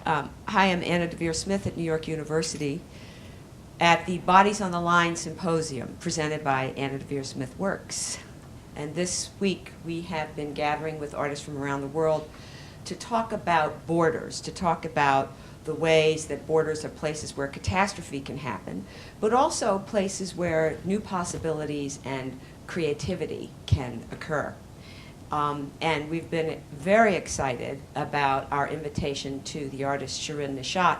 Hi, I'm Anna Deavere Smith at New York University at the Bodies on the Line symposium presented by Anna Deavere Smith Works. And this week we have been gathering with artists from around the world to talk about borders, to talk about the ways that borders are places where catastrophe can happen, but also places where new possibilities and creativity can occur. And we've been very excited about our invitation to the artist Shirin Neshat,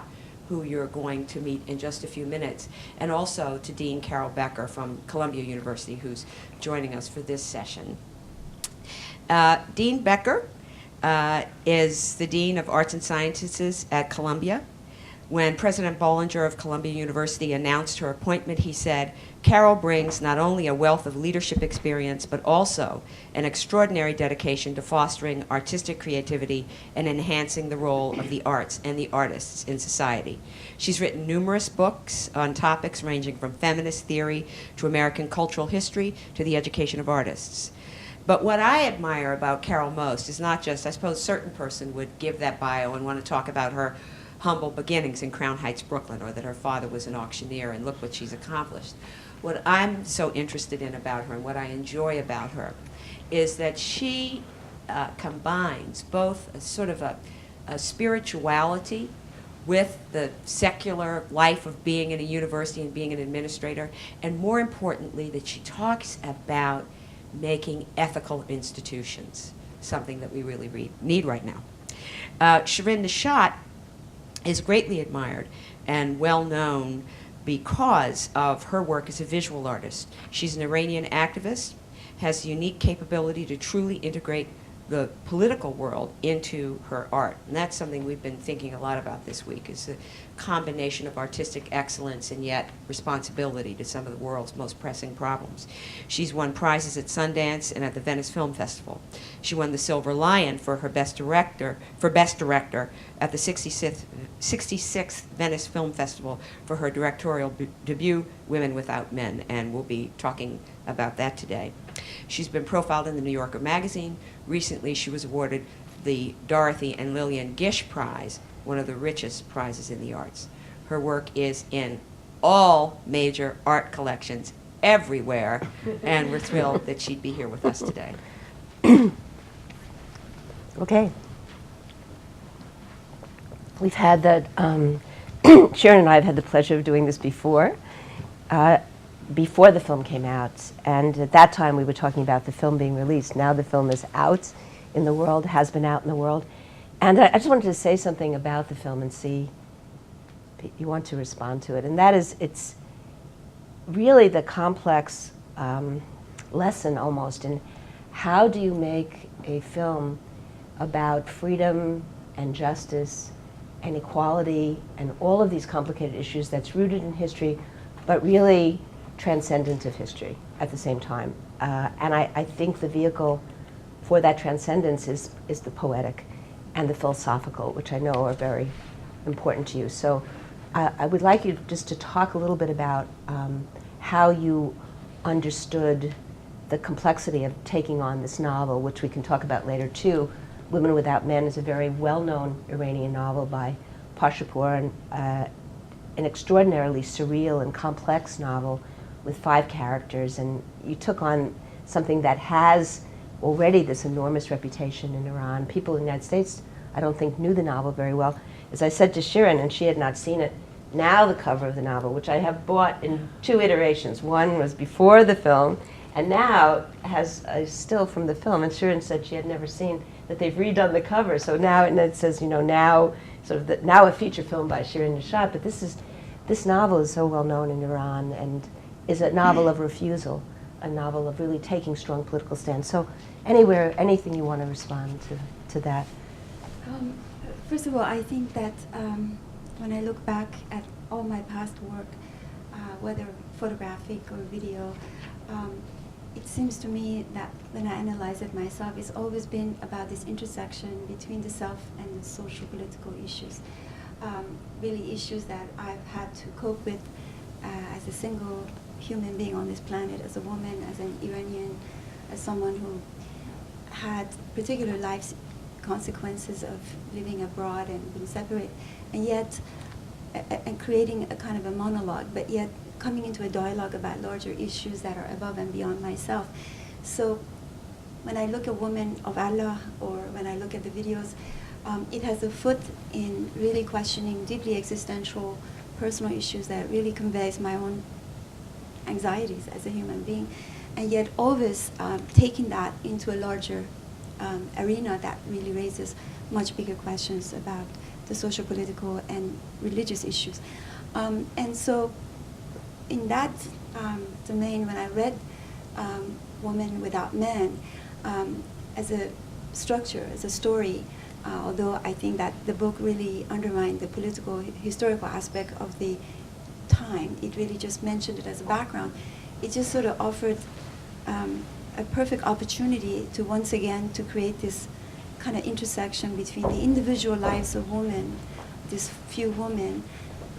who you're going to meet in just a few minutes, and also to Dean Carol Becker from Columbia University, who's joining us for this session. Dean Becker is the Dean of Arts and Sciences at Columbia. When President Bollinger of Columbia University announced her appointment, he said, "Carol brings not only a wealth of leadership experience, but also an extraordinary dedication to fostering artistic creativity and enhancing the role of the arts and the artists in society." She's written numerous books on topics ranging from feminist theory to American cultural history to the education of artists. But what I admire about Carol most is not just, I suppose a certain person would give that bio and want to talk about her humble beginnings in Crown Heights, Brooklyn, or that her father was an auctioneer and look what she's accomplished. What I'm so interested in about her and what I enjoy about her is that she combines both a sort of a spirituality with the secular life of being in a university and being an administrator, and more importantly, that she talks about making ethical institutions, something that we really need right now. Shirin Neshat is greatly admired and well known because of her work as a visual artist. She's an Iranian activist, has the unique capability to truly integrate the political world into her art. And that's something we've been thinking a lot about this week, is the combination of artistic excellence and yet responsibility to some of the world's most pressing problems. She's won prizes at Sundance and at the Venice Film Festival. She won the Silver Lion for her Best Director at the 66th Venice Film Festival for her directorial debut, Women Without Men, and we'll be talking about that today. She's been profiled in the New Yorker magazine. Recently, she was awarded the Dorothy and Lillian Gish Prize, one of the richest prizes in the arts. Her work is in all major art collections everywhere, and we're thrilled that she'd be here with us today. Okay. We've had that, Sharon and I have had the pleasure of doing this before the film came out. And at that time, we were talking about the film being released. Now the film is out in the world, has been out in the world. And I just wanted to say something about the film and see if you want to respond to it. And that is, it's really the complex lesson almost in how do you make a film about freedom and justice and equality and all of these complicated issues that's rooted in history, but really transcendent of history at the same time. And I think the vehicle for that transcendence is the poetic and the philosophical, which I know are very important to you. So I would like you just to talk a little bit about how you understood the complexity of taking on this novel, which we can talk about later too. Women Without Men is a very well-known Iranian novel by Pashapur, and an extraordinarily surreal and complex novel with 5 characters, and you took on something that has already this enormous reputation in Iran. People in the United States, I don't think, knew the novel very well. As I said to Shirin, and she had not seen it, now the cover of the novel, which I have bought in 2 iterations. One was before the film, and now has a still from the film, and Shirin said she had never seen that they've redone the cover. So now, and it says, now, sort of now a feature film by Shirin Neshat, but this novel is so well known in Iran and is a novel of refusal, a novel of really taking strong political stands. So anything you want to respond to that? First of all, I think that when I look back at all my past work, whether photographic or video, it seems to me that when I analyze it myself, it's always been about this intersection between the self and the social political issues. Really issues that I've had to cope with as a single human being on this planet, as a woman, as an Iranian, as someone who had particular life consequences of living abroad and being separate, and yet, and creating a kind of a monologue, but yet coming into a dialogue about larger issues that are above and beyond myself. So when I look at Women of Allah, or when I look at the videos, it has a foot in really questioning deeply existential personal issues that really conveys my own anxieties as a human being, and yet always taking that into a larger arena that really raises much bigger questions about the social, political, and religious issues. And so in that domain, when I read Woman Without Men as a structure, as a story, although I think that the book really undermined the political, historical aspect of the time, it really just mentioned it as a background. It just sort of offered a perfect opportunity to once again to create this kind of intersection between the individual lives of women, these few women,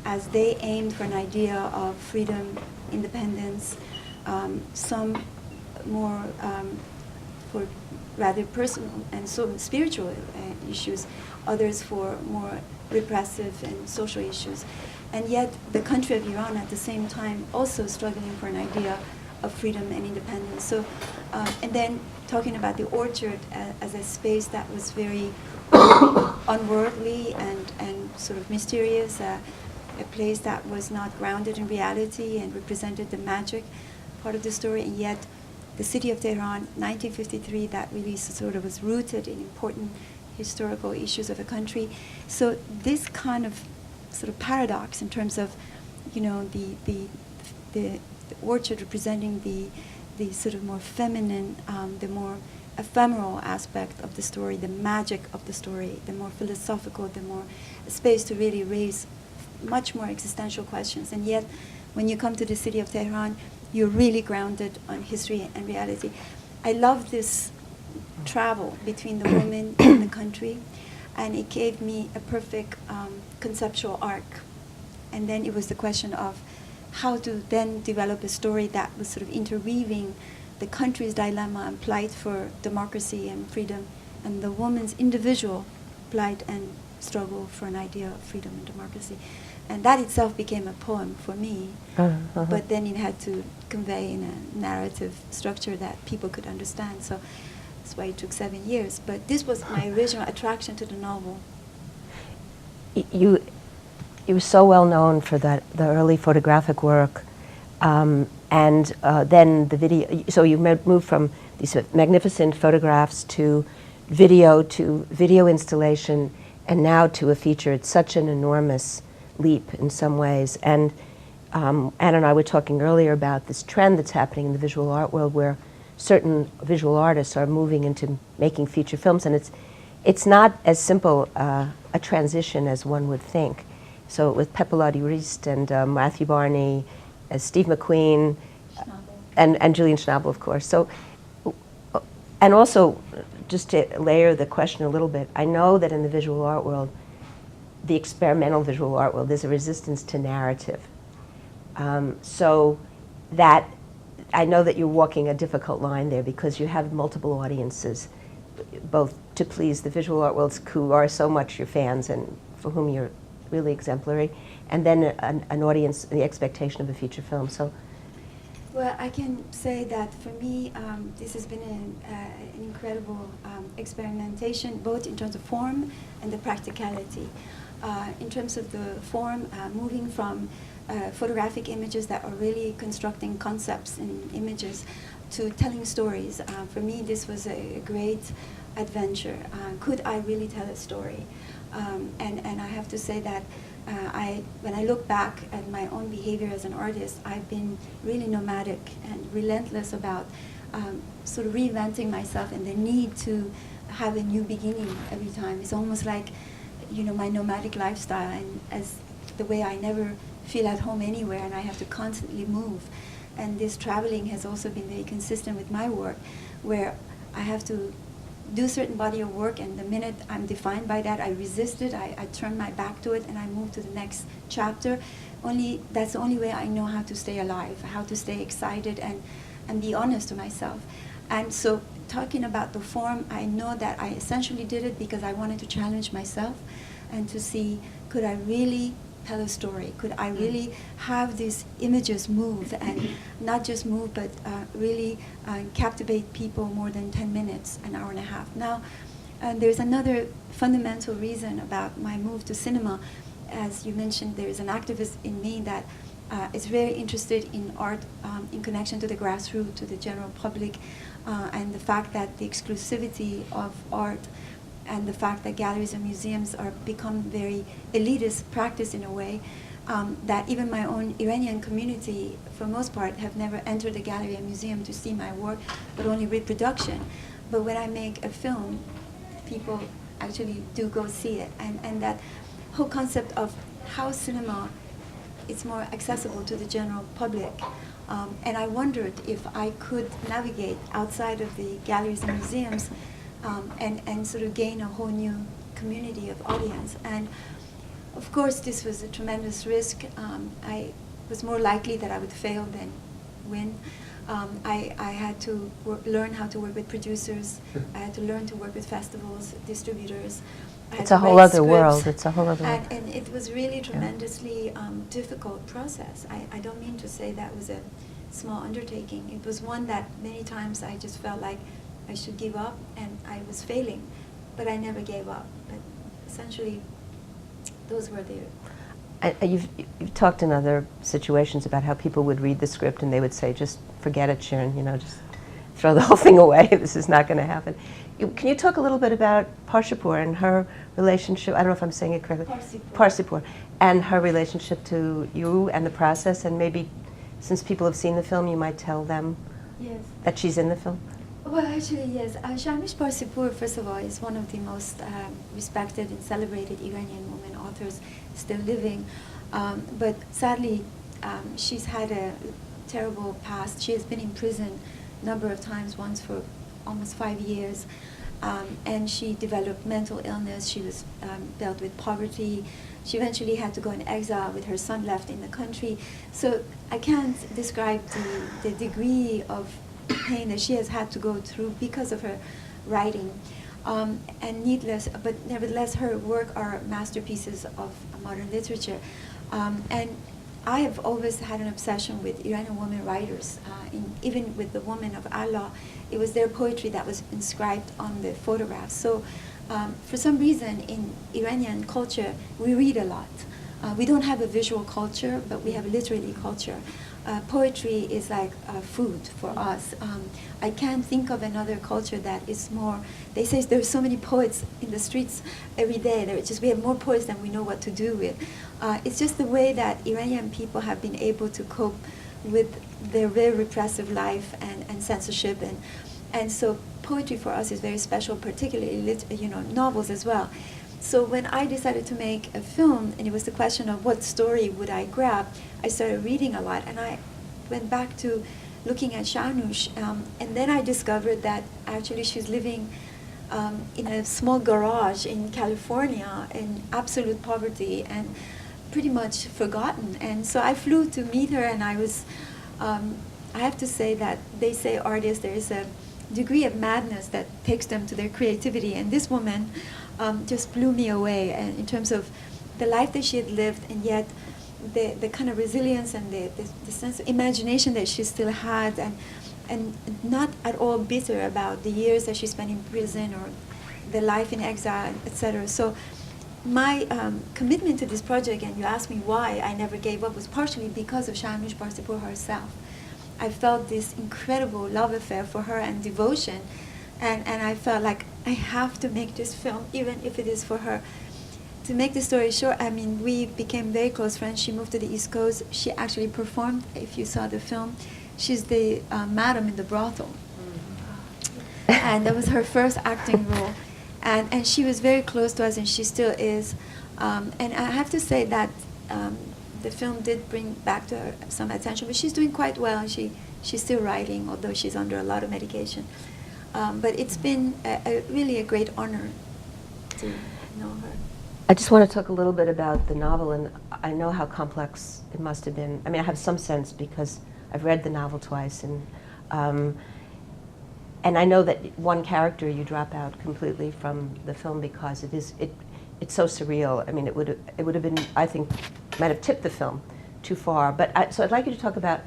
as they aimed for an idea of freedom, independence, some more for rather personal and so spiritual issues, others for more repressive and social issues. And yet the country of Iran at the same time also struggling for an idea of freedom and independence. So, and then talking about the orchard as a space that was very unworldly and sort of mysterious, a place that was not grounded in reality and represented the magic part of the story, and yet the city of Tehran, 1953, that really sort of was rooted in important historical issues of a country. So this kind of sort of paradox in terms of, you know, the orchard representing the sort of more feminine, the more ephemeral aspect of the story, the magic of the story, the more philosophical, the more space to really raise much more existential questions. And yet, when you come to the city of Tehran, you're really grounded on history and reality. I love this travel between the woman and the country, and it gave me a perfect conceptual arc. And then it was the question of how to then develop a story that was sort of interweaving the country's dilemma and plight for democracy and freedom, and the woman's individual plight and struggle for an idea of freedom and democracy. And that itself became a poem for me, but then it had to convey in a narrative structure that people could understand. So that's why it took 7 years. But this was my original attraction to the novel. You were so well known for the early photographic work, and then the video. So you moved from these magnificent photographs to video installation, and now to a feature. It's such an enormous leap in some ways. And Anna and I were talking earlier about this trend that's happening in the visual art world, where certain visual artists are moving into making feature films, and it's not as simple a transition as one would think. So with Pepolati Rist and Matthew Barney, as Steve McQueen, and Julian Schnabel, of course. So, and also, just to layer the question a little bit, I know that in the visual art world, the experimental visual art world, there's a resistance to narrative. So that, I know that you're walking a difficult line there, because you have multiple audiences, both to please the visual art worlds who are so much your fans and for whom you're really exemplary, and then an audience, the expectation of a feature film. So, well, I can say that for me, this has been an incredible experimentation, both in terms of form and the practicality. In terms of the form, moving from photographic images that are really constructing concepts and images to telling stories. For me, this was a great adventure. Could I really tell a story? And I have to say that when I look back at my own behavior as an artist, I've been really nomadic and relentless about sort of reinventing myself, and the need to have a new beginning every time. It's almost like, you know, my nomadic lifestyle, and as the way I never feel at home anywhere, and I have to constantly move. And this traveling has also been very consistent with my work, where I have to do a certain body of work, and the minute I'm defined by that, I resist it, I turn my back to it, and I move to the next chapter. That's the only way I know how to stay alive, how to stay excited and be honest to myself. And so talking about the form, I know that I essentially did it because I wanted to challenge myself and to see, could I really tell a story? Could I really have these images move, and not just move, but really captivate people more than 10 minutes, an hour and a half? Now, there's another fundamental reason about my move to cinema. As you mentioned, there's an activist in me that is very interested in art in connection to the grassroots, to the general public, and the fact that the exclusivity of art and the fact that galleries and museums are become very elitist practice in a way, that even my own Iranian community, for most part, have never entered a gallery and museum to see my work, but only reproduction. But when I make a film, people actually do go see it. And that whole concept of how cinema is more accessible to the general public. And I wondered if I could navigate outside of the galleries and museums and sort of gain a whole new community of audience. And of course, this was a tremendous risk. I was more likely that I would fail than win. I had to learn how to work with producers. I had to learn to work with festivals, distributors. It's a whole other world. It's a whole other world. And it was really tremendously difficult process. I don't mean to say that was a small undertaking. It was one that many times I just felt like I should give up, and I was failing, but I never gave up. But essentially, those were the... You've talked in other situations about how people would read the script and they would say, just forget it, Shirin, just throw the whole thing away. This is not going to happen. Can you talk a little bit about Parsipur and her relationship? I don't know if I'm saying it correctly. Parsipur. And her relationship to you and the process, and maybe since people have seen the film, you might tell them that she's in the film. Well, actually, yes. Shahrish Parsipur, first of all, is one of the most respected and celebrated Iranian women authors still living. But sadly, she's had a terrible past. She has been in prison a number of times, once for almost 5 years. And she developed mental illness. She was dealt with poverty. She eventually had to go in exile with her son left in the country. So I can't describe the degree of pain that she has had to go through because of her writing. And needless, but nevertheless, her work are masterpieces of modern literature. And I have always had an obsession with Iranian women writers. Even with the Women of Allah, it was their poetry that was inscribed on the photographs. So for some reason, in Iranian culture, we read a lot. We don't have a visual culture, but we have a literary culture. Poetry is like food for us. I can't think of another culture that is more, they say there's so many poets in the streets every day. We have more poets than we know what to do with. It's just the way that Iranian people have been able to cope with their very repressive life and censorship. And so poetry for us is very special, particularly novels as well. So when I decided to make a film, and it was the question of what story would I grab, I started reading a lot, and I went back to looking at Shanush, and then I discovered that actually she's living in a small garage in California in absolute poverty and pretty much forgotten. And so I flew to meet her, and I was, I have to say that they say artists, there is a degree of madness that takes them to their creativity, and this woman just blew me away, and in terms of the life that she had lived, and yet the kind of resilience and the sense of imagination that she still had, and not at all bitter about the years that she spent in prison or the life in exile, etc. So my commitment to this project, and you asked me why I never gave up, was partially because of Shahrish Parsipur herself. I felt this incredible love affair for her and devotion, and I felt like I have to make this film, even if it is for her. To make the story short, I mean, we became very close friends. She moved to the East Coast. She actually performed, if you saw the film. She's the madam in the brothel. And that was her first acting role. And she was very close to us, and she still is. And I have to say that the film did bring back to her some attention, but she's doing quite well. She's still writing, although she's under a lot of medication. But it's been really a great honor to know her. I just want to talk a little bit about the novel, and I know how complex it must have been. I mean, I have some sense because I've read the novel twice, and and I know that one character you drop out completely from the film because it's so surreal. I mean, it would have been, I think, might have tipped the film too far. But so I'd like you to talk about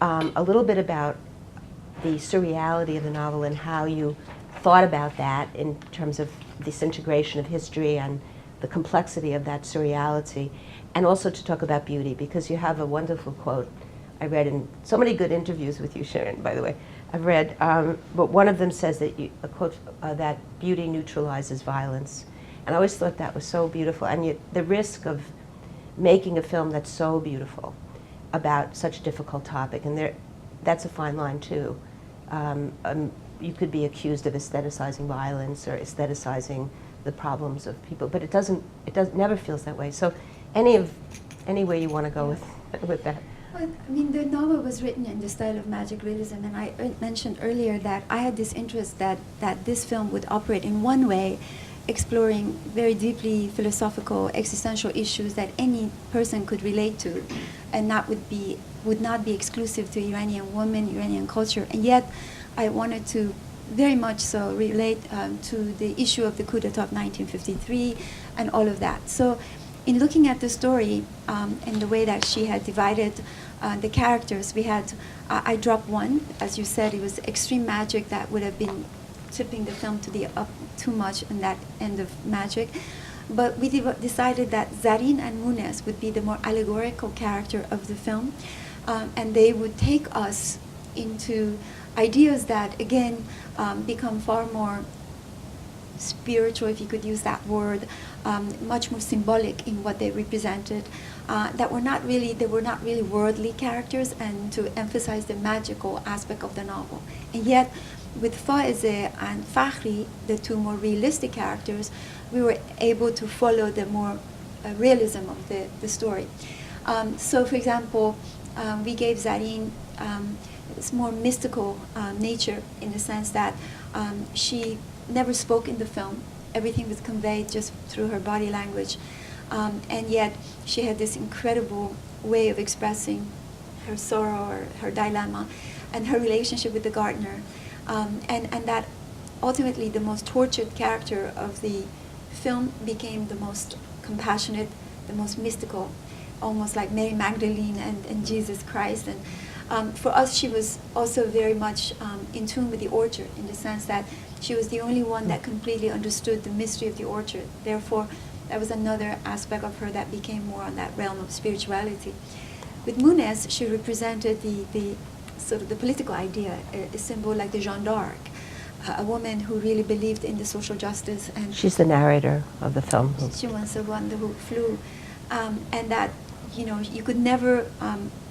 a little bit about the surreality of the novel and how you thought about that in terms of this integration of history and the complexity of that surreality, and also to talk about beauty, because you have a wonderful quote I read in so many good interviews with you, Shirin, by the way. I've read, but one of them says that a quote that beauty neutralizes violence, and I always thought that was so beautiful. And yet, the risk of making a film that's so beautiful about such a difficult topic, and that's a fine line too. You could be accused of aestheticizing violence or aestheticizing the problems of people, but it never feels that way. So, any way you want to go with that. Well, I mean, the novel was written in the style of magic realism, and I mentioned earlier that I had this interest that this film would operate in one way, exploring very deeply philosophical, existential issues that any person could relate to, and that would not be exclusive to Iranian women, Iranian culture, and yet I wanted to very much so relate to the issue of the coup d'etat of 1953 and all of that. So in looking at the story and the way that she had divided the characters, I dropped one. As you said, it was extreme magic that would have been tipping the film to the up too much in that end of magic. But we decided that Zareen and Munes would be the more allegorical character of the film, and they would take us into ideas that, again, become far more spiritual, if you could use that word, much more symbolic in what they represented. They were not really worldly characters, and to emphasize the magical aspect of the novel. And yet, with Faizeh and Fakhri, the two more realistic characters, we were able to follow the more realism of the story. So, for example, we gave Zareen this more mystical nature, in the sense that she never spoke in the film. Everything was conveyed just through her body language. And yet she had this incredible way of expressing her sorrow or her dilemma and her relationship with the gardener. And that ultimately the most tortured character of the film became the most compassionate, the most mystical, almost like Mary Magdalene and Jesus Christ. And for us, she was also very much in tune with the orchard, in the sense that she was the only one that completely understood the mystery of the orchard. Therefore, that was another aspect of her that became more on that realm of spirituality. With Munes, she represented the sort of the political idea, a symbol like the Jeanne d'Arc, a woman who really believed in the social justice. And she's the narrator of the film. She was the one who flew, and that, you could never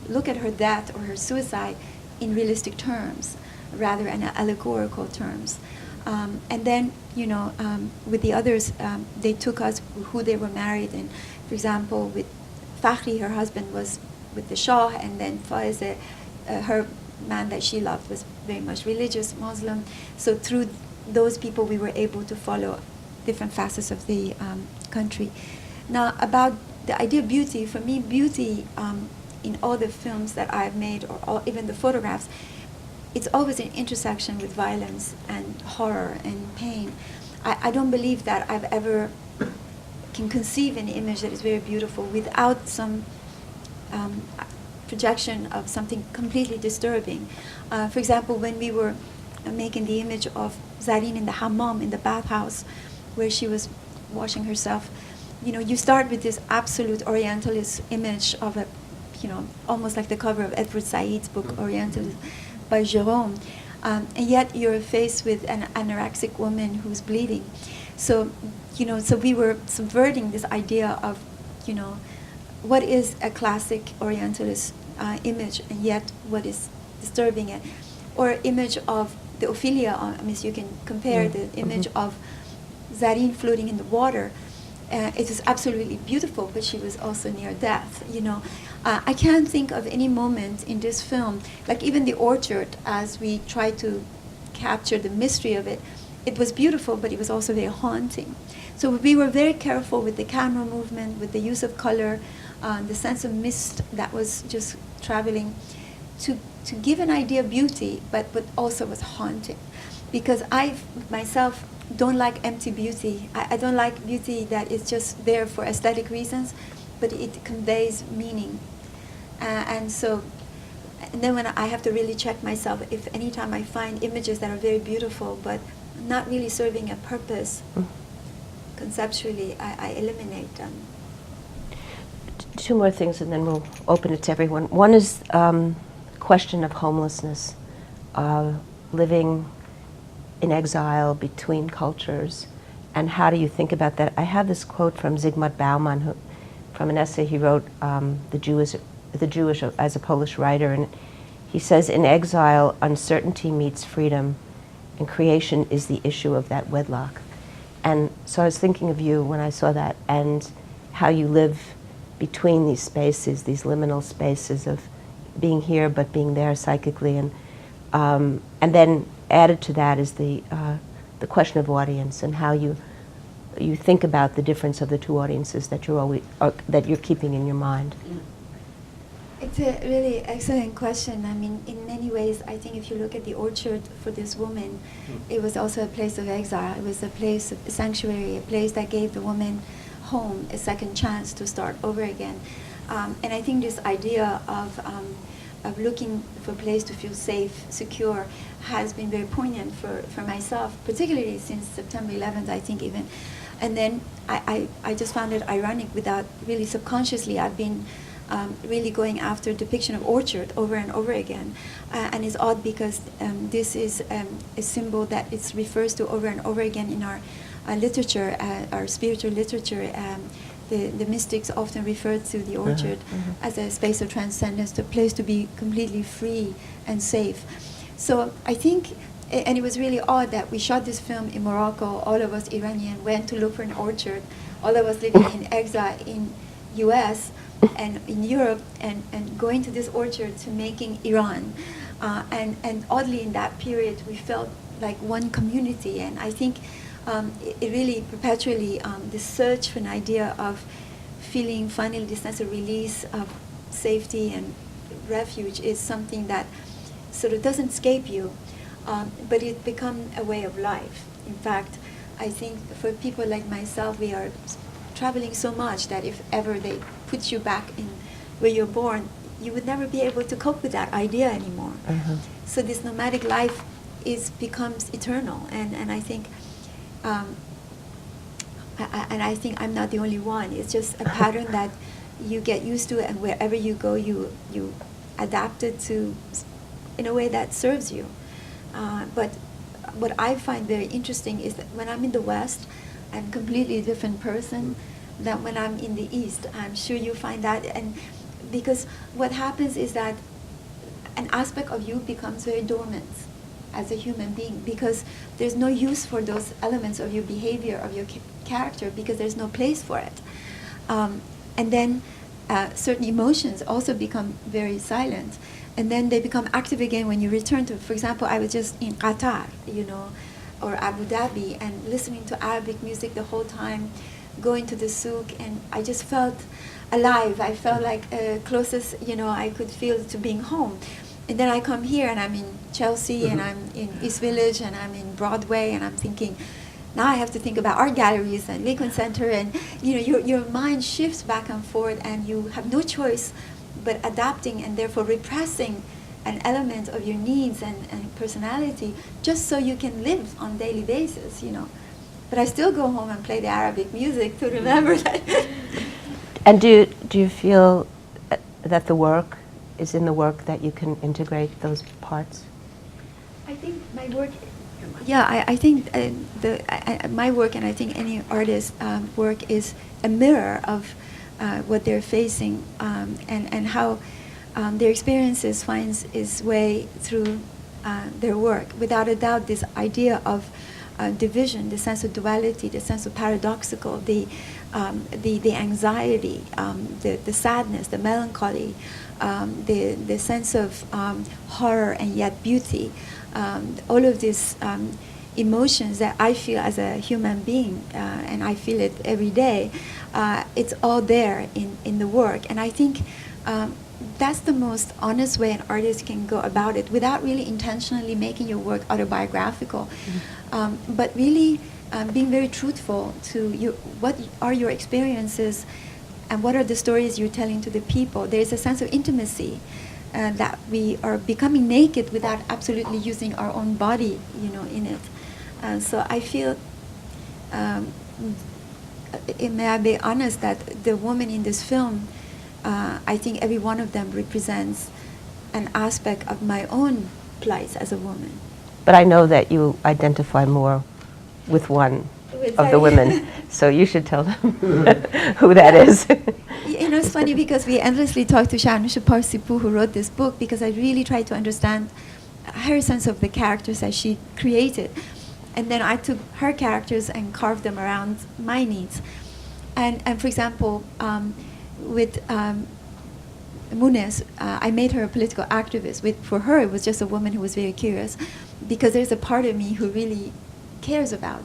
look at her death or her suicide in realistic terms, rather in allegorical terms. And then, with the others, they took us who they were married. And, for example, with Fakhri, her husband was with the Shah, and then Faizeh, her man that she loved was very much religious, Muslim. So through those people, we were able to follow different facets of the country. Now, about the idea of beauty, for me, beauty in all the films that I've made, or even the photographs, it's always an intersection with violence and horror and pain. I don't believe that I've ever can conceive an image that is very beautiful without some projection of something completely disturbing. For example, when we were making the image of Zareen in the hammam, in the bathhouse, where she was washing herself, you start with this absolute Orientalist image of a, almost like the cover of Edward Said's book, Orientalism, by Jerome, and yet you're faced with an anorexic woman who's bleeding. So, so we were subverting this idea of, what is a classic Orientalist image, and yet what is disturbing it, or image of the Ophelia. I mean, you can compare the image of Zareen floating in the water. It was absolutely beautiful, but she was also near death. I can't think of any moment in this film, like even the orchard, as we try to capture the mystery of it. It was beautiful, but it was also very haunting. So we were very careful with the camera movement, with the use of color, the sense of mist that was just traveling, to give an idea of beauty, but also was haunting. because I myself don't like empty beauty. I don't like beauty that is just there for aesthetic reasons, but it conveys meaning. And so, and then when I have to really check myself, if anytime I find images that are very beautiful but not really serving a purpose, conceptually, I eliminate them. Two more things, and then we'll open it to everyone. One is question of homelessness, living in exile between cultures, and how do you think about that? I have this quote from Zygmunt Bauman, from an essay he wrote, the Jewish as a Polish writer, and he says, "In exile, uncertainty meets freedom, and creation is the issue of that wedlock." And so I was thinking of you when I saw that, and how you live between these spaces, these liminal spaces of being here but being there psychically, and then added to that is the question of audience, and how you think about the difference of the two audiences that you're keeping in your mind. It's a really excellent question. I mean, in many ways, I think if you look at the orchard for this woman, it was also a place of exile. It was a place of sanctuary, a place that gave the woman home, a second chance to start over again. And I think this idea of looking for a place to feel safe, secure, has been very poignant for myself, particularly since September 11th, I think even. And then I just found it ironic, without really subconsciously, I've been really going after depiction of orchard over and over again. And it's odd because this is a symbol that it refers to over and over again in our literature, our spiritual literature. The mystics often refer to the orchard as a space of transcendence, a place to be completely free and safe. So I think, and it was really odd that we shot this film in Morocco, all of us Iranian went to look for an orchard, all of us living in exile in US and in Europe, and going to this orchard to making Iran. And oddly in that period we felt like one community, and I think it really perpetually, the search for an idea of feeling finally this sense of release, of safety and refuge is something that sort of doesn't escape you, but it becomes a way of life. In fact, I think for people like myself, we are traveling so much that if ever they put you back in where you're born, you would never be able to cope with that idea anymore. So this nomadic life becomes eternal, and I think I think I'm not the only one. It's just a pattern that you get used to, and wherever you go, you adapt it to in a way that serves you. But what I find very interesting is that when I'm in the West, I'm a completely different person than when I'm in the East. I'm sure you find that, and because what happens is that an aspect of you becomes very dormant as a human being, because there's no use for those elements of your behavior, of your character, because there's no place for it. And then certain emotions also become very silent, and then they become active again when you return to, for example, I was just in Qatar, or Abu Dhabi, and listening to Arabic music the whole time, going to the souk, and I just felt alive. I felt like closest, I could feel to being home. And then I come here, and I'm in Chelsea, and I'm in East Village, and I'm in Broadway, and I'm thinking, now I have to think about art galleries and Lincoln Center, and your mind shifts back and forth, and you have no choice but adapting, and therefore repressing an element of your needs and personality, just so you can live on a daily basis, But I still go home and play the Arabic music to remember that. And do you feel that the work is in the work that you can integrate those parts? I think my work, I think my work, and I think any artist's work, is a mirror of what they're facing, and how their experiences finds its way through their work. Without a doubt, this idea of division, the sense of duality, the sense of paradoxical, the anxiety, the sadness, the melancholy, the sense of horror and yet beauty, all of these emotions that I feel as a human being, and I feel it every day, it's all there in the work. And I think that's the most honest way an artist can go about it, without really intentionally making your work autobiographical, but really being very truthful to you. What are your experiences, and what are the stories you're telling to the people? There's a sense of intimacy that we are becoming naked without absolutely using our own body, in it. So I feel, may I be honest, that the woman in this film, I think every one of them represents an aspect of my own plight as a woman. But I know that you identify more with one of the women, so you should tell them who that is. It's funny because we endlessly talked to Shirin Neshat, who wrote this book, because I really tried to understand her sense of the characters that she created. And then I took her characters and carved them around my needs. And for example, with Muniz, I made her a political activist. For her, it was just a woman who was very curious, because there's a part of me who really cares about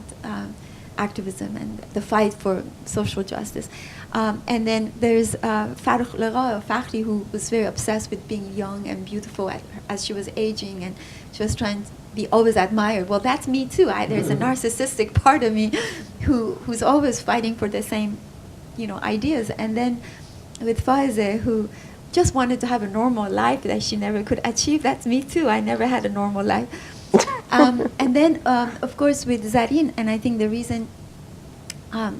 activism and the fight for social justice. And then there's Fakhri, who was very obsessed with being young and beautiful as she was aging, and she was trying to be always admired. Well, that's me too. There's a narcissistic part of me who's always fighting for the same, ideas. And then with Faize, who just wanted to have a normal life that she never could achieve. That's me too. I never had a normal life. And then, of course, with Zareen, and I think the reason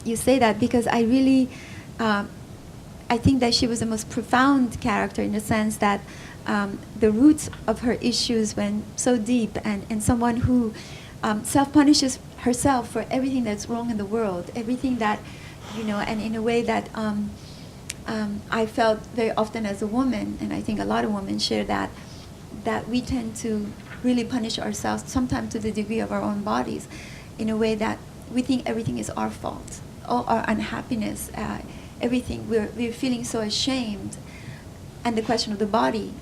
you say that, because I really, I think that she was the most profound character, in the sense that the roots of her issues went so deep, and someone who self-punishes herself for everything that's wrong in the world, everything that, and in a way that I felt very often as a woman, and I think a lot of women share that we tend to really punish ourselves, sometimes to the degree of our own bodies, in a way that we think everything is our fault, all our unhappiness, everything. We're feeling so ashamed. And the question of the body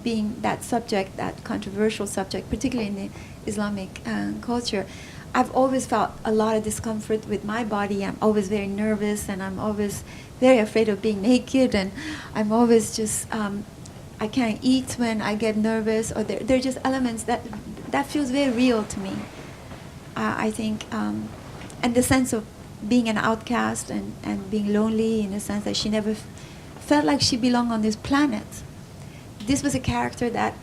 being that subject, that controversial subject, particularly in the Islamic culture, I've always felt a lot of discomfort with my body. I'm always very nervous, and I'm always very afraid of being naked, and I'm always just, I can't eat when I get nervous, or there are just elements that feels very real to me. I think, and the sense of being an outcast and being lonely, in a sense that she never felt like she belonged on this planet. This was a character that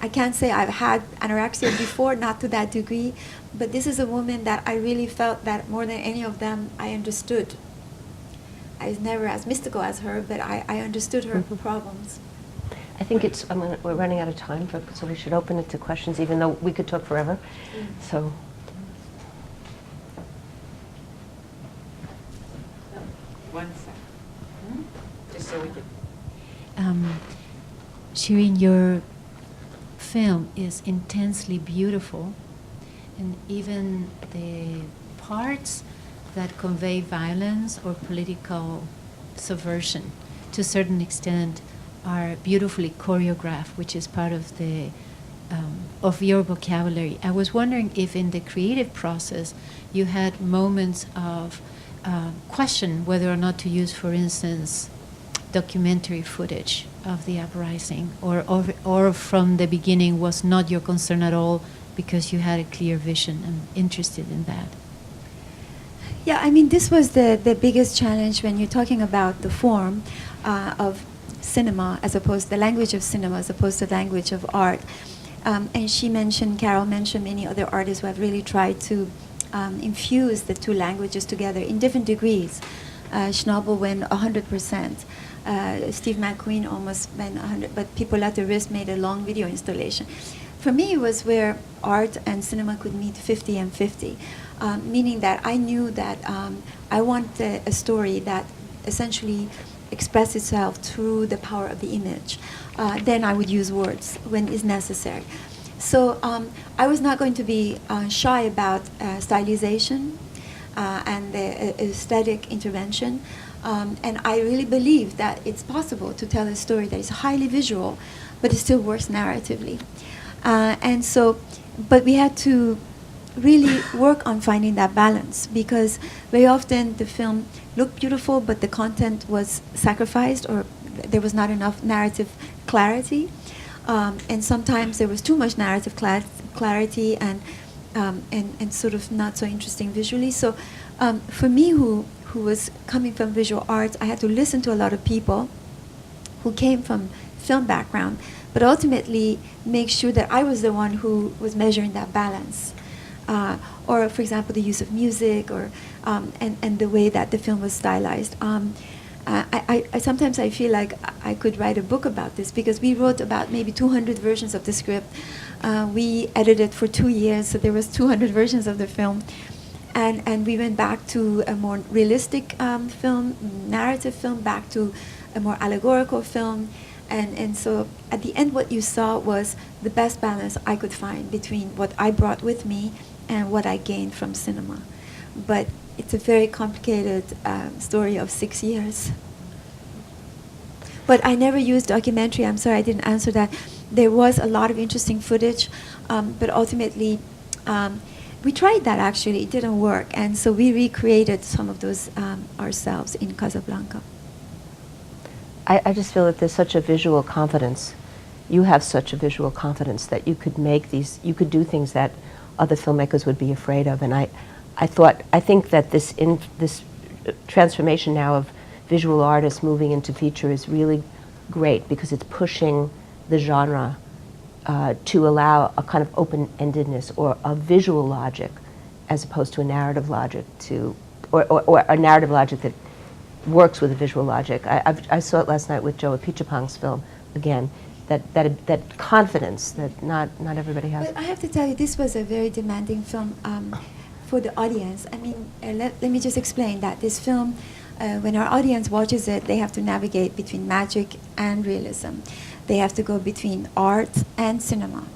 I can't say I've had anorexia before, not to that degree, but this is a woman that I really felt that more than any of them, I understood. I was never as mystical as her, but I understood her problems. I think we're running out of time, so we should open it to questions, even though we could talk forever. So. One second. Just so we can. Shirin, your film is intensely beautiful, and even the parts that convey violence or political subversion, to a certain extent, are beautifully choreographed, which is part of the of your vocabulary. I was wondering if in the creative process you had moments of question whether or not to use, for instance, documentary footage of the uprising, or from the beginning was not your concern at all because you had a clear vision. I'm interested in that. Yeah, I mean, this was the biggest challenge when you're talking about the form of cinema, as opposed to the language of cinema, as opposed to the language of art. And Carol mentioned many other artists who have really tried to infuse the two languages together in different degrees. Schnabel went 100%. Steve McQueen almost went 100%, but People at the Risk made a long video installation. For me, it was where art and cinema could meet 50 and 50, meaning that I knew that I wanted a story that essentially expressed itself through the power of the image. Then I would use words when it's necessary. So I was not going to be shy about stylization and the aesthetic intervention. And I really believe that it's possible to tell a story that is highly visual, but it still works narratively. But we had to really work on finding that balance, because very often the film looked beautiful, but the content was sacrificed or there was not enough narrative clarity, and sometimes there was too much narrative clarity and sort of not so interesting visually. So for me, who was coming from visual arts, I had to listen to a lot of people who came from film background, but ultimately make sure that I was the one who was measuring that balance. Or, for example, the use of music, or and the way that the film was stylized. I sometimes I feel like I could write a book about this, because we wrote about maybe 200 versions of the script. We edited for 2 years, so there was 200 versions of the film. And we went back to a more realistic film, narrative film, back to a more allegorical film. And so at the end, what you saw was the best balance I could find between what I brought with me and what I gained from cinema. But it's a very complicated story of 6 years. But I never used documentary. I'm sorry I didn't answer that. There was a lot of interesting footage, but ultimately, we tried that actually. It didn't work. And so we recreated some of those ourselves in Casablanca. I just feel that there's such a visual confidence. You have such a visual confidence that you could make these, you could do things that other filmmakers would be afraid of. And I think that this transformation now of visual artists moving into feature is really great, because it's pushing the genre to allow a kind of open-endedness or a visual logic, as opposed to a narrative logic or a narrative logic that works with a visual logic. I saw it last night with Joe Pichapong's film again. That confidence that not everybody has. But I have to tell you, this was a very demanding film for the audience. I mean, let me just explain that this film, when our audience watches it, they have to navigate between magic and realism. They have to go between art and cinema,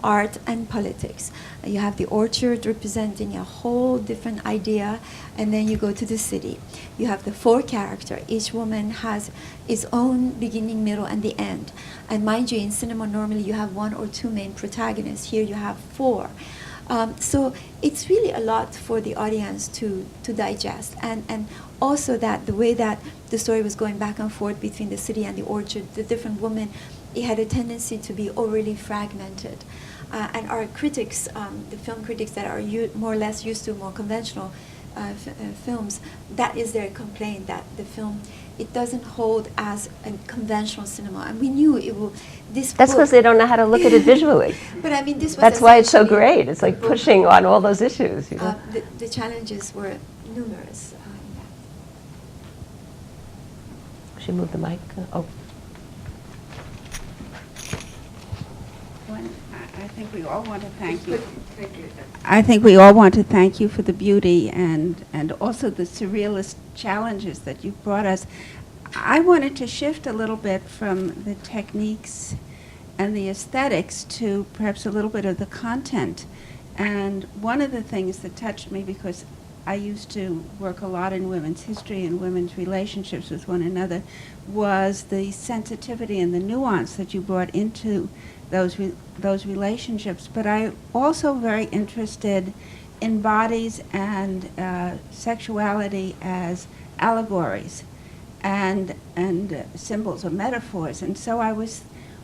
art and politics. You have the orchard representing a whole different idea, and then you go to the city. You have the four characters. Each woman has its own beginning, middle, and the end. And mind you, in cinema, normally you have one or two main protagonists. Here you have four. So it's really a lot for the audience to digest. And also that the way that the story was going back and forth between the city and the orchard, the different women, it had a tendency to be overly fragmented. And our critics, the film critics that are more or less used to more conventional films, that is their complaint, that the film, it doesn't hold as a conventional cinema. And we knew it will. That's because they don't know how to look at it visually. But I mean, this was. That's why it's so great. It's like pushing on all those issues. You know? The challenges were numerous. Should move the mic. Oh. I think we all want to thank you. I think we all want to thank you for the beauty and also the surrealist challenges that you've brought us. I wanted to shift a little bit from the techniques and the aesthetics to perhaps a little bit of the content. And one of the things that touched me, because I used to work a lot in women's history and women's relationships with one another, was the sensitivity and the nuance that you brought into those relationships. But I'm also very interested in bodies and sexuality as allegories and symbols or metaphors. And so I was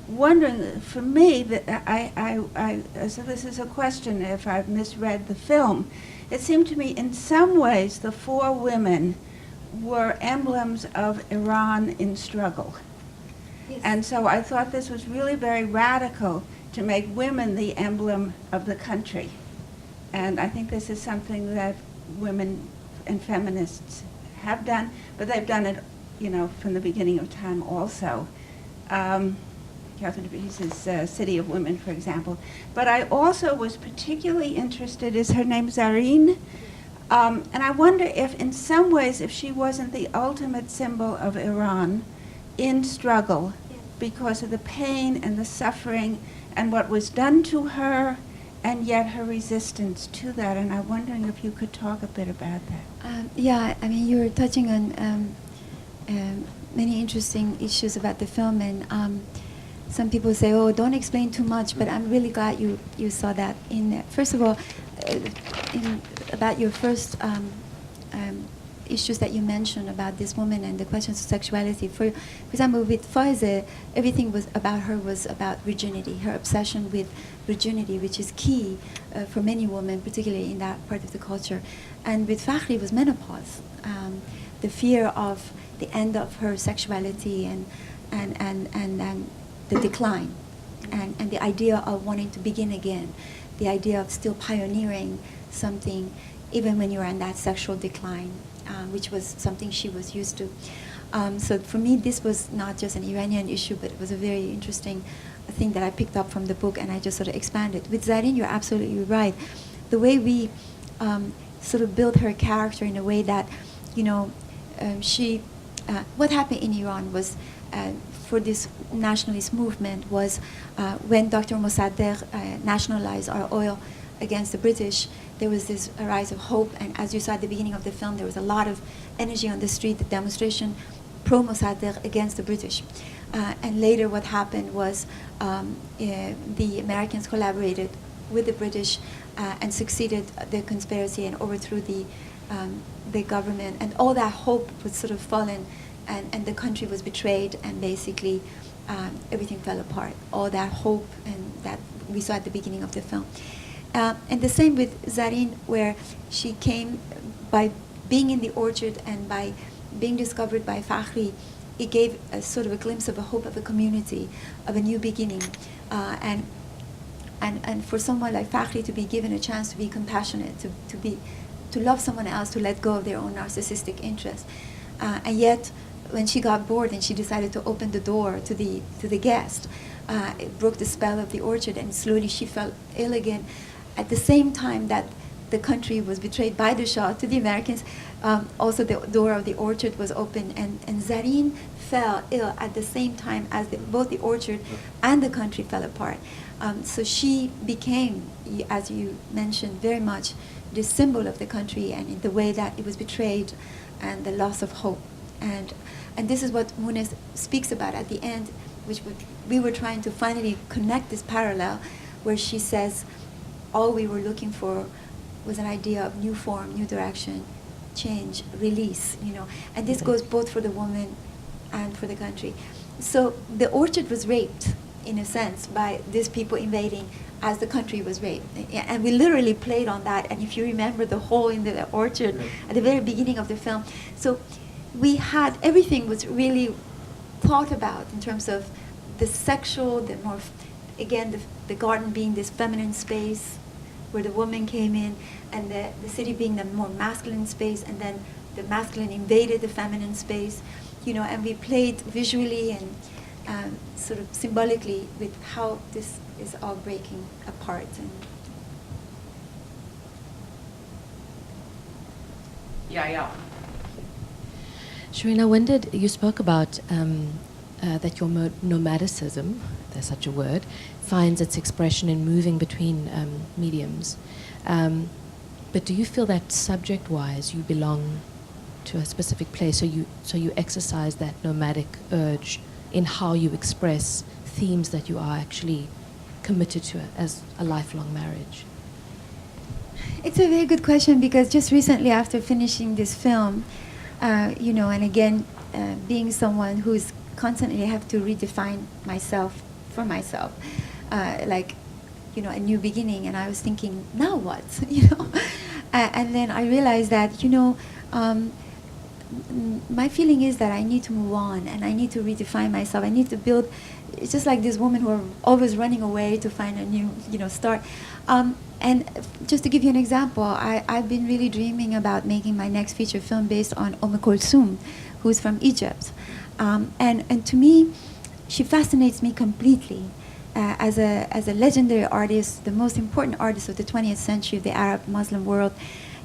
wondering, for me, that so this is a question if I've misread the film. It seemed to me in some ways the four women were emblems of Iran in struggle. Yes. And so I thought this was really very radical to make women the emblem of the country. And I think this is something that women and feminists have done, but they've done it, from the beginning of time also. Catherine de Biese's City of Women, for example. But I also was particularly interested, is her name Zarine? And I wonder if in some ways, if she wasn't the ultimate symbol of Iran in struggle because of the pain and the suffering and what was done to her, and yet her resistance to that. And I'm wondering if you could talk a bit about that. Yeah, I mean, you're touching on many interesting issues about the film, and some people say, oh, don't explain too much, but I'm really glad you saw that in there. First of all, about your first issues that you mentioned about this woman and the questions of sexuality. For example, with Faize, everything was about her was about virginity, her obsession with virginity, which is key for many women, particularly in that part of the culture. And with Fakhri was menopause, the fear of the end of her sexuality and the decline, and the idea of wanting to begin again, the idea of still pioneering something even when you're in that sexual decline, which was something she was used to. So for me, this was not just an Iranian issue, but it was a very interesting thing that I picked up from the book, and I just sort of expanded. With Zareen, you're absolutely right. The way we sort of built her character in a way that, what happened in Iran was, for this nationalist movement, was when Dr. Mossadegh nationalized our oil against the British, there was this rise of hope, and as you saw at the beginning of the film, there was a lot of energy on the street, the demonstration pro-Mossadegh against the British. And later what happened was the Americans collaborated with the British and succeeded the conspiracy and overthrew the government, and all that hope was sort of fallen, and the country was betrayed, and basically everything fell apart. All that hope and that we saw at the beginning of the film. And the same with Zareen, where she came by being in the orchard and by being discovered by Fakhri. It gave a sort of a glimpse of a hope of a community, of a new beginning, and for someone like Fakhri to be given a chance to be compassionate, to love someone else, to let go of their own narcissistic interests, and yet when she got bored and she decided to open the door to the guest, it broke the spell of the orchard, and slowly she fell ill again. At the same time that the country was betrayed by the Shah to the Americans, also the door of the orchard was open, and Zareen fell ill at the same time as both the orchard and the country fell apart. So she became, as you mentioned, very much the symbol of the country, and in the way that it was betrayed and the loss of hope. And this is what Munes speaks about at the end, which we were trying to finally connect this parallel, where she says, all we were looking for was an idea of new form, new direction, change, release, And this goes both for the woman and for the country. So the orchard was raped, in a sense, by these people invading as the country was raped. And we literally played on that. And if you remember the hole in the orchard at the very beginning of the film. So we had, everything was really thought about in terms of the sexual, the more, again, the garden being this feminine space where the woman came in, and the city being the more masculine space, and then the masculine invaded the feminine space, and we played visually and sort of symbolically with how this is all breaking apart. Yeah. Shirin, I wondered, you spoke about that your nomadicism, there's such a word, finds its expression in moving between mediums. But do you feel that subject-wise you belong to a specific place, so you exercise that nomadic urge in how you express themes that you are actually committed to as a lifelong marriage? It's a very good question, because just recently after finishing this film, and again, being someone who's constantly have to redefine myself for myself, a new beginning, and I was thinking, now what, and then I realized that, my feeling is that I need to move on, and I need to redefine myself. I need to build. It's just like this woman who are always running away to find a new, start. And just to give you an example, I've been really dreaming about making my next feature film based on Kulthum, who's from Egypt. And to me, she fascinates me completely as a legendary artist, the most important artist of the 20th century of the Arab Muslim world.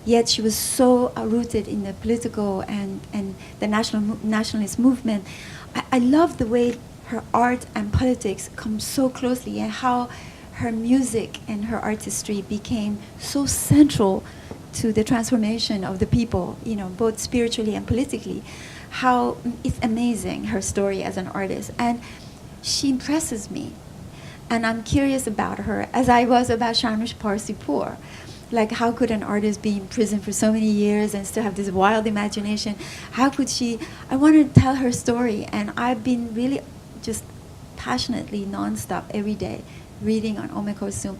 Yet she was so rooted in the political and the nationalist movement. I love the way her art and politics come so closely, and how her music and her artistry became so central to the transformation of the people, both spiritually and politically. How it's amazing, her story as an artist. And she impresses me. And I'm curious about her, as I was about Sharnush Parsipur. Like, how could an artist be in prison for so many years and still have this wild imagination? How could she? I wanted to tell her story, and I've been really just passionately, nonstop, every day, reading on Kulthum.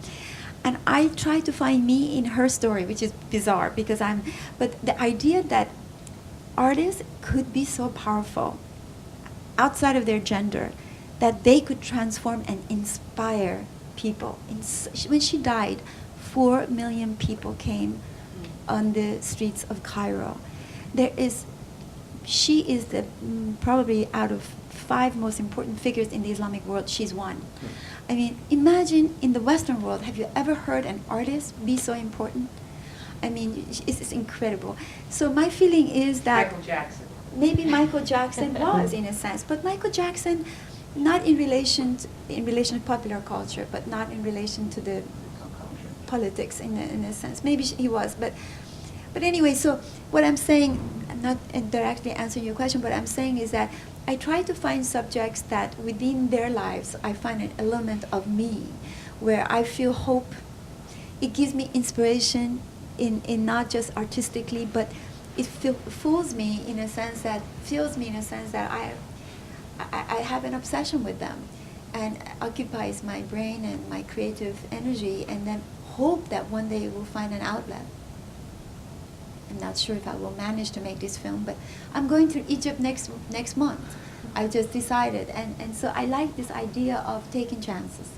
And I try to find me in her story, which is bizarre because but the idea that artists could be so powerful outside of their gender, that they could transform and inspire people. When she died, 4 million people came on the streets of Cairo. She is the probably out of 5 most important figures in the Islamic world, she's one. I mean, imagine in the Western world, have you ever heard an artist be so important? I mean, it's incredible. So my feeling is that Michael Jackson. maybe Michael Jackson was, in a sense, but Michael Jackson, not in relation to popular culture, but not in relation to the politics in a sense. Maybe he was, but anyway. So what I'm saying, I'm not directly answering your question, but I'm saying is that I try to find subjects that within their lives I find an element of me, where I feel hope. It gives me inspiration in not just artistically, but it fills me in a sense that I have an obsession with them, and occupies my brain and my creative energy, and then hope that one day it will find an outlet. I'm not sure if I will manage to make this film, but I'm going to Egypt next month. I just decided, and so I like this idea of taking chances.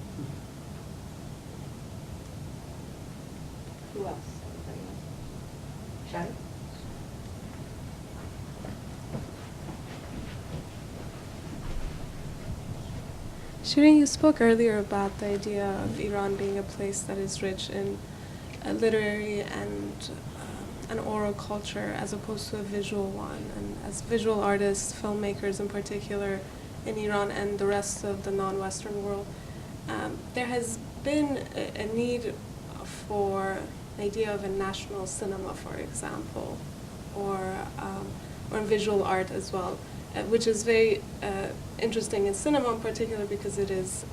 Who else? Anybody else? Shadi? Shirin, you spoke earlier about the idea of Iran being a place that is rich in literary and an oral culture as opposed to a visual one. And as visual artists, filmmakers in particular, in Iran and the rest of the non-Western world, there has been a need for the idea of a national cinema, for example, or in visual art as well, which is very interesting in cinema in particular because it is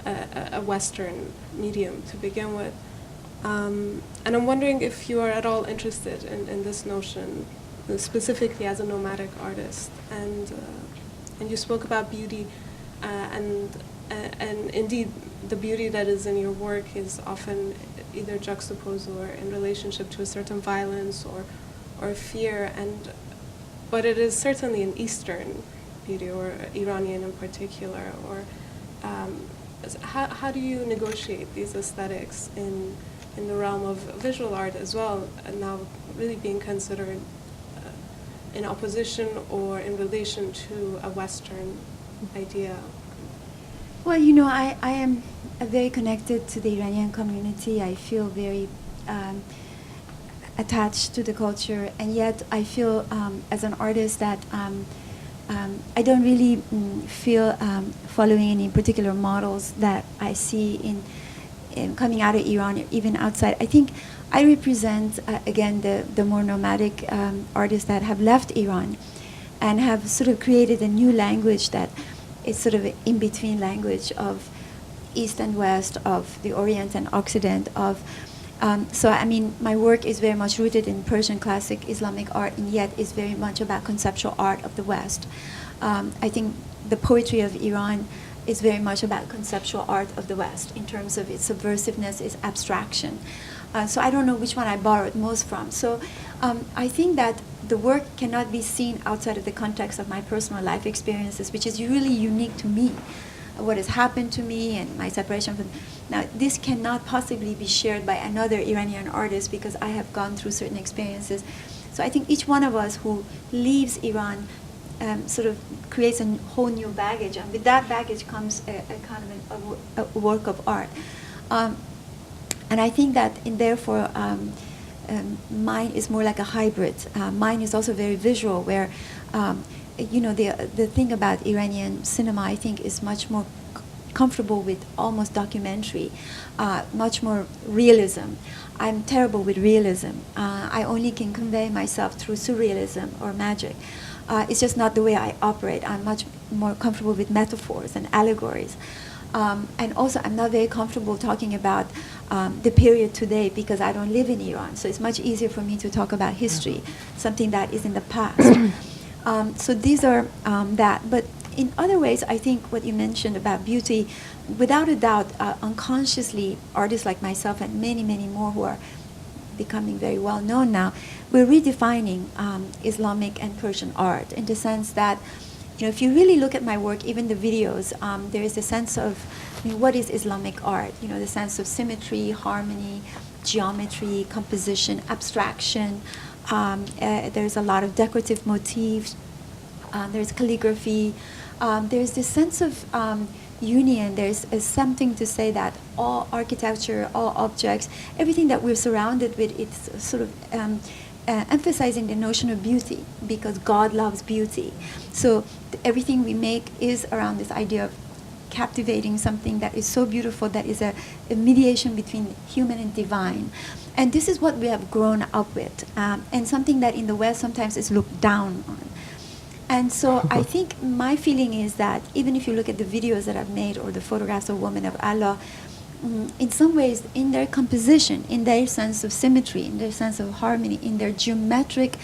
a Western medium to begin with. And I'm wondering if you are at all interested in this notion, specifically as a nomadic artist. And you spoke about beauty, and indeed the beauty that is in your work is often either juxtaposed or in relationship to a certain violence or fear, but it is certainly an Eastern beauty, or Iranian in particular. Or how do you negotiate these aesthetics in the realm of visual art as well, and now really being considered in opposition or in relation to a Western idea? Well, you know, I am very connected to the Iranian community. I feel very attached to the culture, and yet I feel as an artist that I don't really feel following any particular models that I see in coming out of Iran, even outside. I think I represent, again, the more nomadic artists that have left Iran and have sort of created a new language that is sort of an in-between language of East and West, of the Orient and Occident, so I mean, my work is very much rooted in Persian classic Islamic art, and yet is very much about conceptual art of the West. I think the poetry of Iran is very much about conceptual art of the West in terms of its subversiveness, its abstraction. So I don't know which one I borrowed most from. So I think that the work cannot be seen outside of the context of my personal life experiences, which is really unique to me, what has happened to me and my separation from. Now, this cannot possibly be shared by another Iranian artist because I have gone through certain experiences. So I think each one of us who leaves Iran sort of creates a whole new baggage, and with that baggage comes a kind of a work of art. And I think that, therefore, mine is more like a hybrid. Mine is also very visual, where, you know, the thing about Iranian cinema, I think, is much more comfortable with almost documentary, much more realism. I'm terrible with realism. I only can convey myself through surrealism or magic. It's just not the way I operate. I'm much more comfortable with metaphors and allegories. And also, I'm not very comfortable talking about the period today because I don't live in Iran. So it's much easier for me to talk about history, something that is in the past. So these are that. But in other ways, I think what you mentioned about beauty, without a doubt, unconsciously, artists like myself and many, many more who are becoming very well known now, we're redefining Islamic and Persian art in the sense that, if you really look at my work, even the videos, there is a sense of, what is Islamic art? The sense of symmetry, harmony, geometry, composition, abstraction. There's a lot of decorative motifs. There's calligraphy. There's this sense of union. There's something to say that all architecture, all objects, everything that we're surrounded with, it's sort of emphasizing the notion of beauty because God loves beauty. So everything we make is around this idea of captivating something that is so beautiful, that is a mediation between human and divine. And this is what we have grown up with, and something that in the West sometimes is looked down on. And so I think my feeling is that even if you look at the videos that I've made or the photographs of Women of Allah, in some ways, in their composition, in their sense of symmetry, in their sense of harmony, in their geometric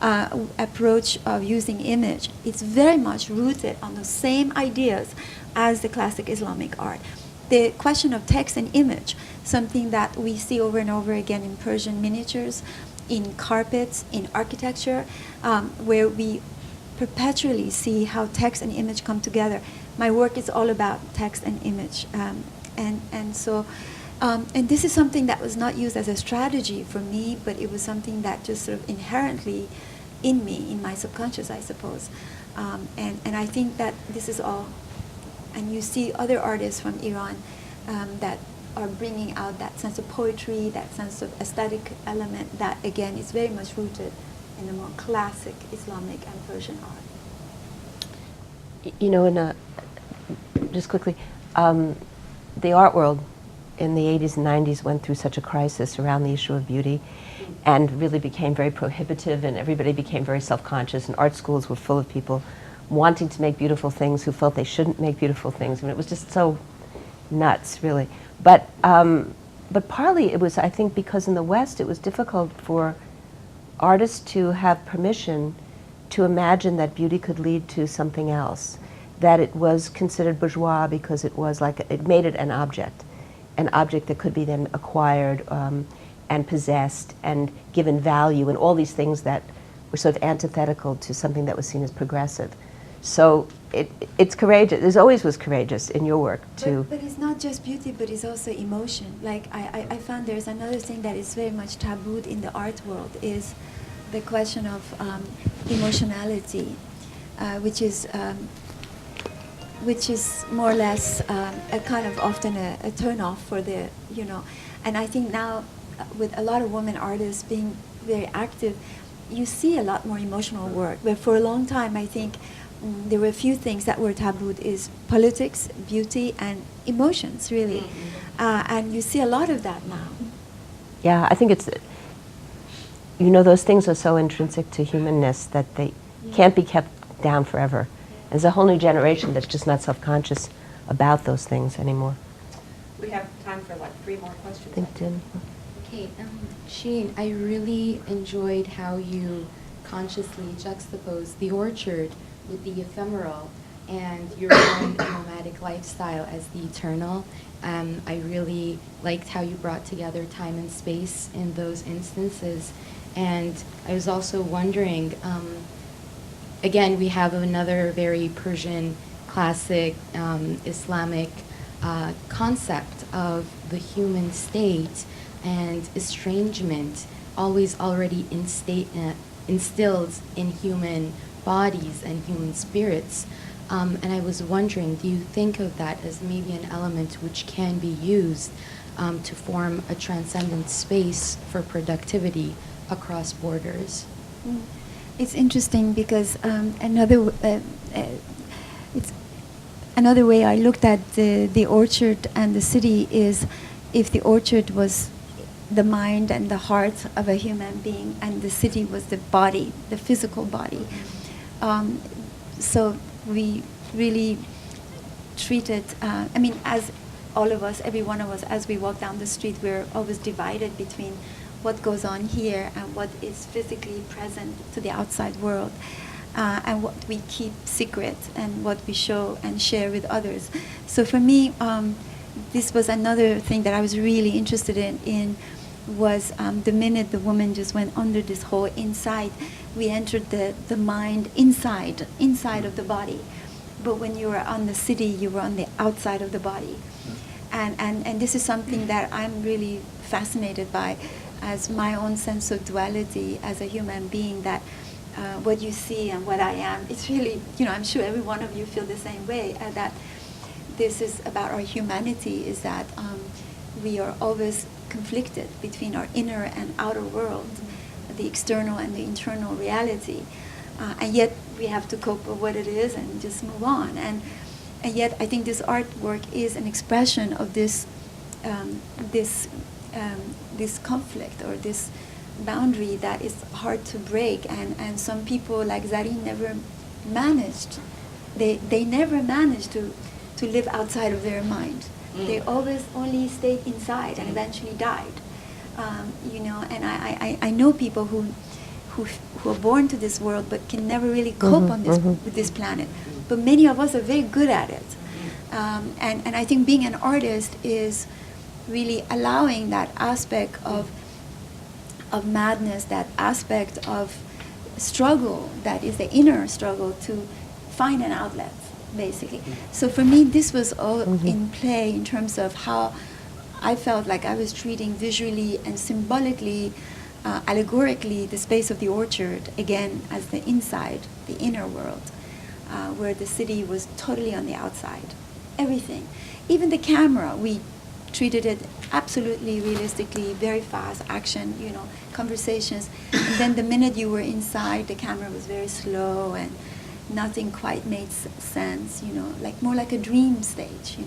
approach of using image, it's very much rooted on the same ideas as the classic Islamic art. The question of text and image, something that we see over and over again in Persian miniatures, in carpets, in architecture, where we perpetually see how text and image come together. My work is all about text and image. And so this is something that was not used as a strategy for me, but it was something that just sort of inherently in me, in my subconscious, I suppose. And I think that this is all, and you see other artists from Iran that are bringing out that sense of poetry, that sense of aesthetic element that, again, is very much rooted in the more classic Islamic and Persian art. Just quickly, the art world in the 80s and 90s went through such a crisis around the issue of beauty and really became very prohibitive, and everybody became very self-conscious, and art schools were full of people wanting to make beautiful things who felt they shouldn't make beautiful things. I mean, it was just so nuts, really. But partly it was, I think, because in the West it was difficult for artists to have permission to imagine that beauty could lead to something else, that it was considered bourgeois because it was like, it made it an object that could be then acquired and possessed and given value, and all these things that were sort of antithetical to something that was seen as progressive. So it's courageous. It always was courageous in your work too. But it's not just beauty, but it's also emotion. Like I found there's another thing that is very much tabooed in the art world is the question of emotionality, which is more or less a kind of often a turn-off for the, and I think now with a lot of women artists being very active, you see a lot more emotional work. But for a long time, I think there were a few things that were tabooed is politics, beauty, and emotions, really. And you see a lot of that now. Yeah, I think it's, those things are so intrinsic to humanness that they can't be kept down forever. There's a whole new generation that's just not self-conscious about those things anymore. We have time for 3 more questions. Okay, Shirin, I really enjoyed how you consciously juxtaposed the orchard with the ephemeral and your own nomadic lifestyle as the eternal. I really liked how you brought together time and space in those instances. And I was also wondering, again, we have another very Persian classic Islamic concept of the human state and estrangement, always already instilled in human bodies and human spirits. And I was wondering, do you think of that as maybe an element which can be used to form a transcendent space for productivity across borders? It's interesting because another way I looked at the orchard and the city is if the orchard was the mind and the heart of a human being and the city was the body, the physical body. So we really treated, as all of us, every one of us, as we walk down the street, we're always divided between what goes on here and what is physically present to the outside world, and what we keep secret and what we show and share with others. So for me, this was another thing that I was really interested in was the minute the woman just went under this whole inside, we entered the mind inside of the body. But when you were on the city, you were on the outside of the body. And this is something that I'm really fascinated by as my own sense of duality as a human being, that what you see and what I am, it's really, I'm sure every one of you feel the same way, that this is about our humanity, is that we are always conflicted between our inner and outer world, the external and the internal reality. And yet we have to cope with what it is and just move on. And yet I think this artwork is an expression of this conflict or this boundary that is hard to break. And some people like Zareen never managed. They never managed to live outside of their mind. They always only stayed inside and eventually died. And I know people who are born to this world but can never really cope with this planet. But many of us are very good at it. And I think being an artist is really allowing that aspect of madness, that aspect of struggle, that is the inner struggle, to find an outlet, basically. So for me, this was all in play in terms of how I felt like I was treating visually and symbolically, allegorically, the space of the orchard, again, as the inside, the inner world, where the city was totally on the outside. Everything. Even the camera, we treated it absolutely realistically, very fast, action, conversations. And then the minute you were inside, the camera was very slow and nothing quite made sense, like more like a dream stage,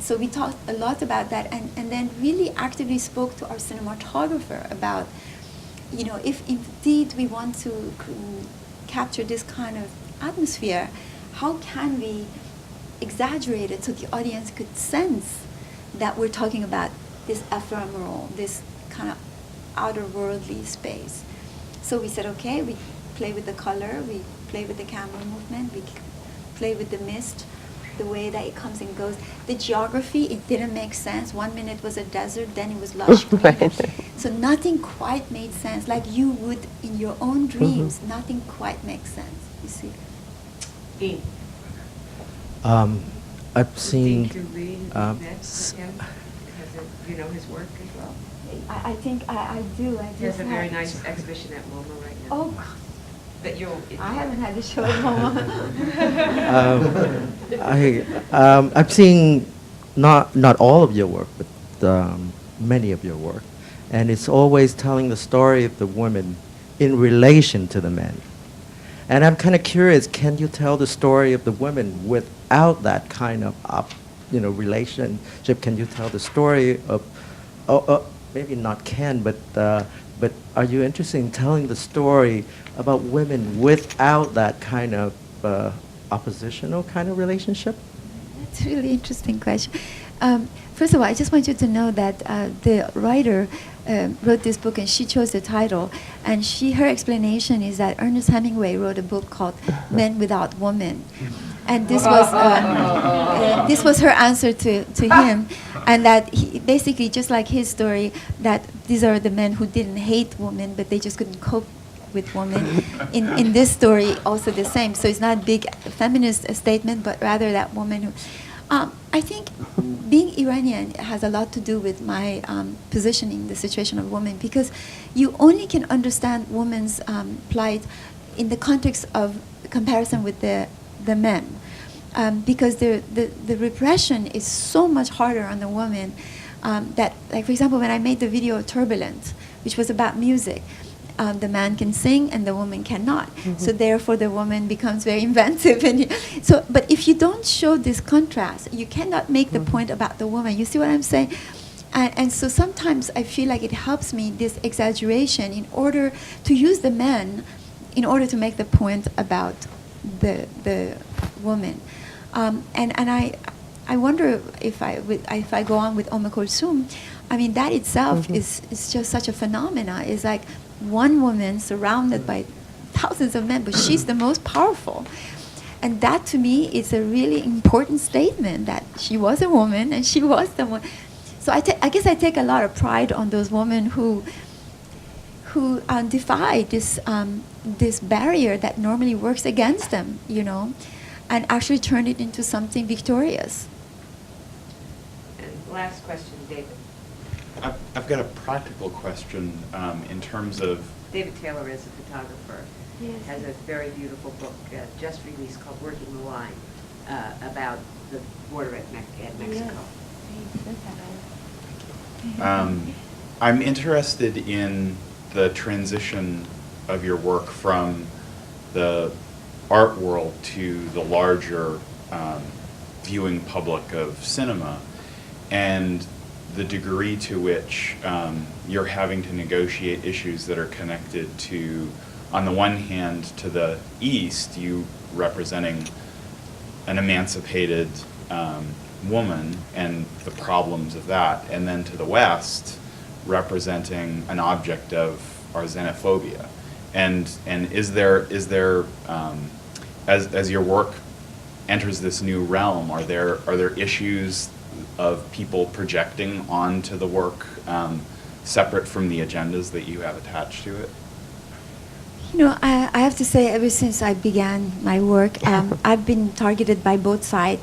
So we talked a lot about that, and then really actively spoke to our cinematographer about, if indeed we want to capture this kind of atmosphere, how can we exaggerate it so the audience could sense that we're talking about this ephemeral, this kind of outer worldly space. So we said, okay, we play with the color, we play with the camera movement, we play with the mist, the way that it comes and goes. The geography, it didn't make sense. 1 minute was a desert, then it was lush green. Right. So nothing quite made sense, like you would in your own dreams. Nothing quite makes sense, you see. Dean. I've seen. To read him because you know his work as well. I think I do. He has a very nice exhibition at MoMA right now. Oh, That I haven't had to show it, Mama. I've seen not all of your work, but many of your work, and it's always telling the story of the women in relation to the men. And I'm kind of curious, can you tell the story of the women without that kind of relationship? Can you tell the story of, maybe not can, but are you interested in telling the story about women without that kind of oppositional kind of relationship? That's a really interesting question. First of all, I just want you to know that the writer wrote this book, and she chose the title. And her explanation is that Ernest Hemingway wrote a book called Men Without Women. And this was her answer to him. And that he, basically, just like his story, that these are the men who didn't hate women, but they just couldn't cope with women. In this story, also the same. So it's not a big feminist statement, but rather that woman who... I think being Iranian has a lot to do with my positioning the situation of women, because you only can understand women's plight in the context of comparison with the men, because the repression is so much harder on the woman that, like, for example, when I made the video Turbulent, which was about music, the man can sing and the woman cannot. So therefore the woman becomes very inventive. But if you don't show this contrast, you cannot make the point about the woman. You see what I'm saying? And so sometimes I feel like it helps me, this exaggeration, in order to use the men in order to make the point about the woman. And I wonder if I go on with Kulthum, I mean, that itself is just such a phenomena. It's like one woman surrounded by thousands of men, but she's the most powerful. And that, to me, is a really important statement, that she was a woman and she was the one. So I guess I take a lot of pride on those women who defy this barrier that normally works against them, you know, and actually turn it into something victorious. And last question, David. I've got a practical question in terms of... David Taylor is a photographer. Yes. Has a very beautiful book just released called Working the Line about the border at Mexico. I'm interested in the transition of your work from the art world to the larger viewing public of cinema, and the degree to which you're having to negotiate issues that are connected to, on the one hand, to the East, you representing an emancipated woman and the problems of that, and then to the West, representing an object of our xenophobia. And is there as your work enters this new realm, are there issues of people projecting onto the work separate from the agendas that you have attached to it? You know, I have to say, ever since I began my work, I've been targeted by both sides.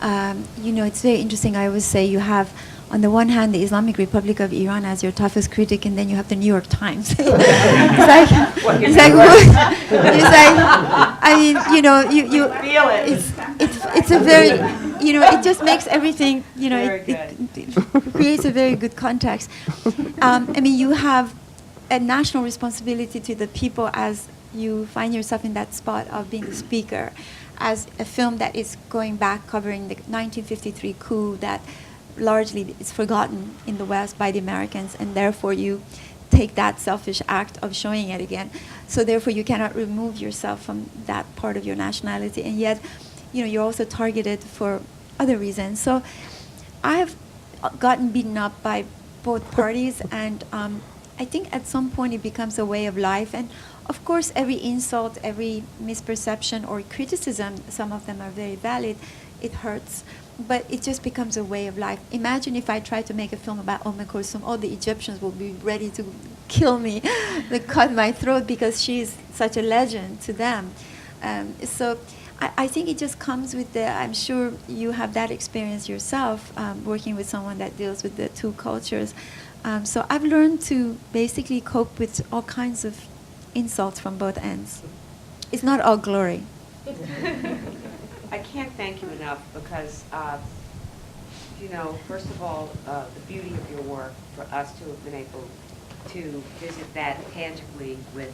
You know, it's very interesting. I always say you have, on the one hand, the Islamic Republic of Iran as your toughest critic, and then you have the New York Times. I mean, you know, you feel it. It's a very, you know, it just makes everything, you know, it creates a very good context. I mean, you have a national responsibility to the people as you find yourself in that spot of being the speaker, as a film that is going back, covering the 1953 coup that largely is forgotten in the West by the Americans, and therefore you take that selfish act of showing it again. So therefore you cannot remove yourself from that part of your nationality, and yet, you know, you're also targeted for other reasons. So I have gotten beaten up by both parties, and I think at some point it becomes a way of life. And of course, every insult, every misperception or criticism, some of them are very valid, it hurts. But it just becomes a way of life. Imagine if I tried to make a film about Kulthum, all the Egyptians will be ready to kill me, they cut my throat, because she's such a legend to them. So I think it just comes with the, I'm sure you have that experience yourself, working with someone that deals with the two cultures. So I've learned to basically cope with all kinds of insults from both ends. It's not all glory. I can't thank you enough because, you know, first of all, the beauty of your work, for us to have been able to visit that tangibly with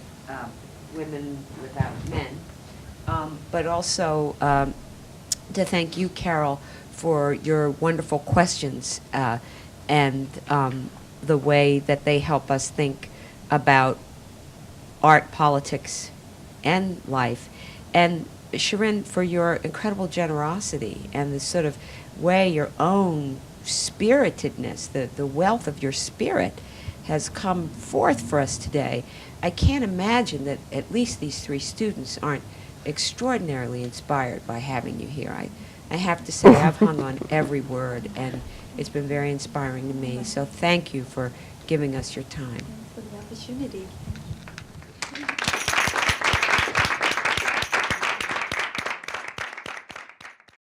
women without men, but also to thank you, Carol, for your wonderful questions and the way that they help us think about art, politics, and life. And Shirin, for your incredible generosity and the sort of way your own spiritedness, the wealth of your spirit has come forth for us today. I can't imagine that at least these three students aren't extraordinarily inspired by having you here. I have to say I've hung on every word, and it's been very inspiring to me. So thank you for giving us your time. Thanks for the opportunity.